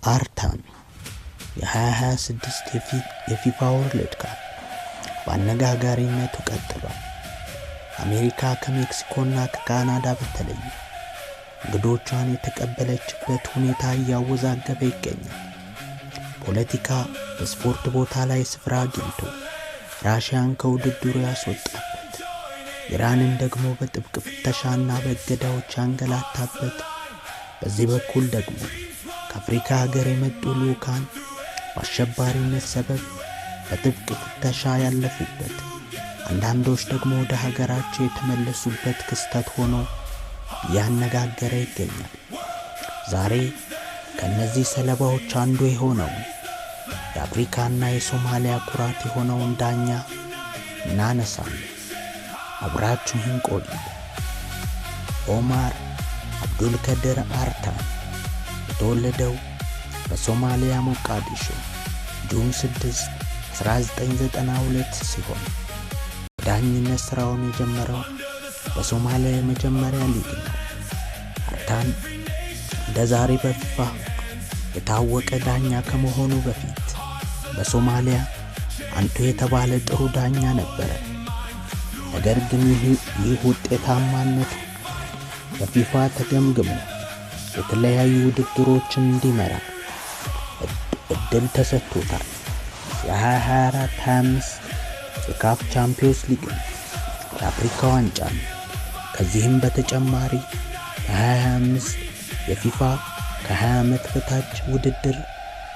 አርታን የ2026 የፊፋ ወርልድ ካፕ በአነጋጋሪነቱ ቀጥሏል። አሜሪካ ከሜክሲኮና ከካናዳ በተለየ እንግዶቿን የተቀበለችበት ሁኔታ እያወዛገበ ይገኛል። ፖለቲካ በስፖርት ቦታ ላይ ስፍራ አግኝቶ ራሽያን ከውድድሩ ያስወጣበት፣ ኢራንን ደግሞ በጥብቅ ፍተሻና በእገዳዎች ያንገላታበት፣ በዚህ በኩል ደግሞ ከአፍሪካ ሀገር የመጡ ልዑካን በአሸባሪነት ሰበብ በጥብቅ ፍተሻ ያለፉበት፣ አንዳንዶች ደግሞ ወደ ሀገራቸው የተመለሱበት ክስተት ሆኖ እያነጋገረ ይገኛል። ዛሬ ከነዚህ ሰለባዎች አንዱ የሆነው የአፍሪካና የሶማሊያ ኩራት የሆነውን ዳኛ እናነሳለን። አብራችሁን ቆዩ። ኦማር አብዱልከድር አርታን የተወለደው በሶማሊያ ሞቃዲሾ ጁን 6 1992 ሲሆን ዳኝነት ስራውን የጀመረው በሶማሊያ የመጀመሪያ ሊግ ነው። አርታን እንደዛሬ በፊፋ የታወቀ ዳኛ ከመሆኑ በፊት በሶማሊያ አንቱ የተባለ ጥሩ ዳኛ ነበረ። ነገር ግን ይህ ውጤታማነቱ በፊፋ ተገምግሞ የተለያዩ ውድድሮችን እንዲመራ እድል ተሰጥቶታል። የ2024-25 የካፍ ቻምፒዮንስ ሊግ፣ የአፍሪካ ዋንጫ፣ ከዚህም በተጨማሪ የ2025 የፊፋ ከ20 ዓመት በታች ውድድር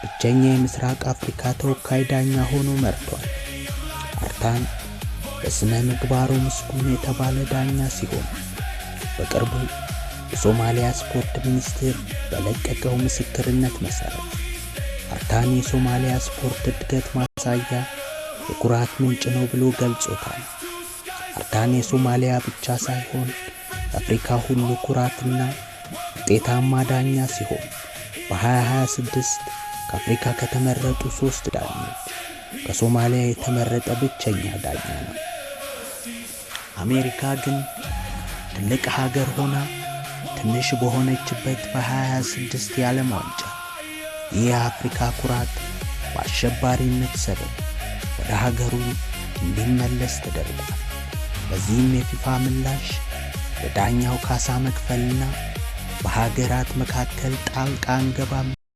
ብቸኛ የምስራቅ አፍሪካ ተወካይ ዳኛ ሆኖ መርቷል። አርታን በስነ ምግባሩ ምስጉን የተባለ ዳኛ ሲሆን በቅርቡ የሶማሊያ ስፖርት ሚኒስቴር በለቀቀው ምስክርነት መሰረት አርታን የሶማሊያ ስፖርት እድገት ማሳያ የኩራት ምንጭ ነው ብሎ ገልጾታል። አርታን የሶማሊያ ብቻ ሳይሆን የአፍሪካ ሁሉ ኩራትና ውጤታማ ዳኛ ሲሆን በ2026 ከአፍሪካ ከተመረጡ 3 ዳኞች ከሶማሊያ የተመረጠ ብቸኛ ዳኛ ነው። አሜሪካ ግን ትልቅ ሀገር ሆና ትንሽ በሆነችበት በ2026 የዓለም ዋንጫ ይህ የአፍሪካ ኩራት በአሸባሪነት ሰበብ ወደ ሀገሩ እንዲመለስ ተደርጓል። በዚህም የፊፋ ምላሽ ለዳኛው ካሳ መክፈልና በሀገራት መካከል ጣልቃ አንገባም